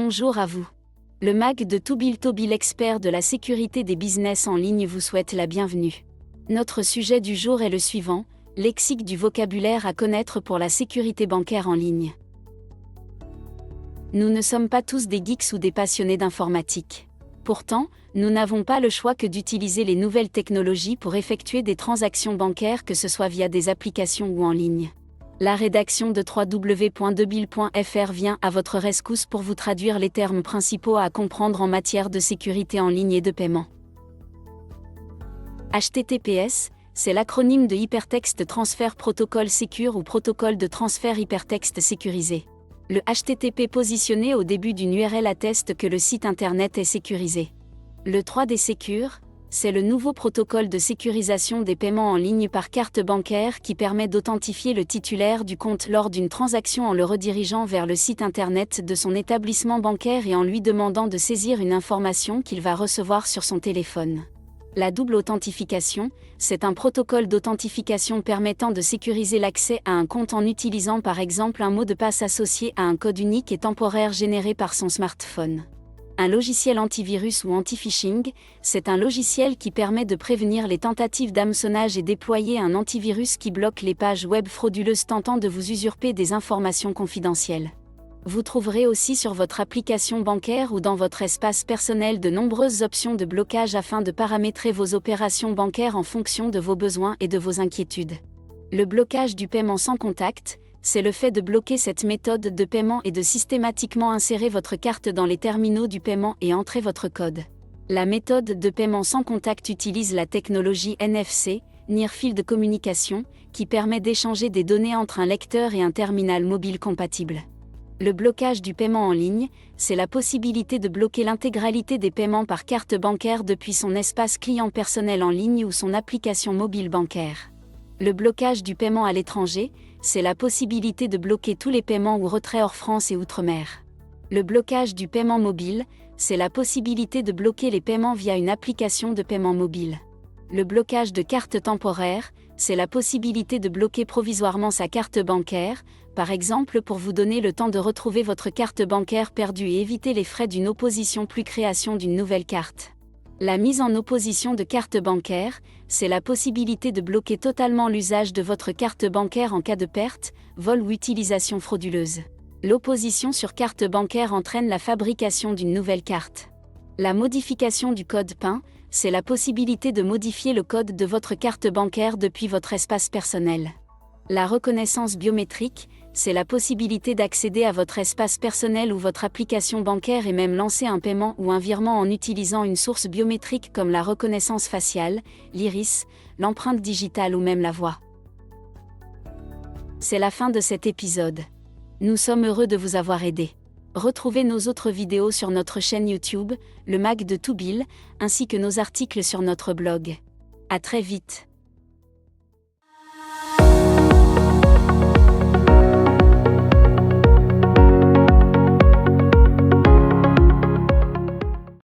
Bonjour à vous. Le MAG de Tobil, expert de la sécurité des business en ligne, vous souhaite la bienvenue. Notre sujet du jour est le suivant, lexique du vocabulaire à connaître pour la sécurité bancaire en ligne. Nous ne sommes pas tous des geeks ou des passionnés d'informatique. Pourtant, nous n'avons pas le choix que d'utiliser les nouvelles technologies pour effectuer des transactions bancaires, que ce soit via des applications ou en ligne. La rédaction de www.debil.fr vient à votre rescousse pour vous traduire les termes principaux à comprendre en matière de sécurité en ligne et de paiement. HTTPS, c'est l'acronyme de Hypertext Transfer Protocol Secure ou protocole de transfert hypertexte sécurisé. Le HTTP positionné au début d'une URL atteste que le site internet est sécurisé. Le 3D Secure, c'est le nouveau protocole de sécurisation des paiements en ligne par carte bancaire qui permet d'authentifier le titulaire du compte lors d'une transaction en le redirigeant vers le site internet de son établissement bancaire et en lui demandant de saisir une information qu'il va recevoir sur son téléphone. La double authentification, c'est un protocole d'authentification permettant de sécuriser l'accès à un compte en utilisant par exemple un mot de passe associé à un code unique et temporaire généré par son smartphone. Un logiciel antivirus ou anti-phishing, c'est un logiciel qui permet de prévenir les tentatives d'hameçonnage et déployer un antivirus qui bloque les pages web frauduleuses tentant de vous usurper des informations confidentielles. Vous trouverez aussi sur votre application bancaire ou dans votre espace personnel de nombreuses options de blocage afin de paramétrer vos opérations bancaires en fonction de vos besoins et de vos inquiétudes. Le blocage du paiement sans contact, c'est le fait de bloquer cette méthode de paiement et de systématiquement insérer votre carte dans les terminaux du paiement et entrer votre code. La méthode de paiement sans contact utilise la technologie NFC, Near Field Communication, qui permet d'échanger des données entre un lecteur et un terminal mobile compatible. Le blocage du paiement en ligne, c'est la possibilité de bloquer l'intégralité des paiements par carte bancaire depuis son espace client personnel en ligne ou son application mobile bancaire. Le blocage du paiement à l'étranger, c'est la possibilité de bloquer tous les paiements ou retraits hors France et outre-mer. Le blocage du paiement mobile, c'est la possibilité de bloquer les paiements via une application de paiement mobile. Le blocage de carte temporaire, c'est la possibilité de bloquer provisoirement sa carte bancaire, par exemple pour vous donner le temps de retrouver votre carte bancaire perdue et éviter les frais d'une opposition plus création d'une nouvelle carte. La mise en opposition de carte bancaire, c'est la possibilité de bloquer totalement l'usage de votre carte bancaire en cas de perte, vol ou utilisation frauduleuse. L'opposition sur carte bancaire entraîne la fabrication d'une nouvelle carte. La modification du code PIN, c'est la possibilité de modifier le code de votre carte bancaire depuis votre espace personnel. La reconnaissance biométrique, c'est la possibilité d'accéder à votre espace personnel ou votre application bancaire et même lancer un paiement ou un virement en utilisant une source biométrique comme la reconnaissance faciale, l'iris, l'empreinte digitale ou même la voix. C'est la fin de cet épisode. Nous sommes heureux de vous avoir aidé. Retrouvez nos autres vidéos sur notre chaîne YouTube, le MAG de Tobil, ainsi que nos articles sur notre blog. À très vite.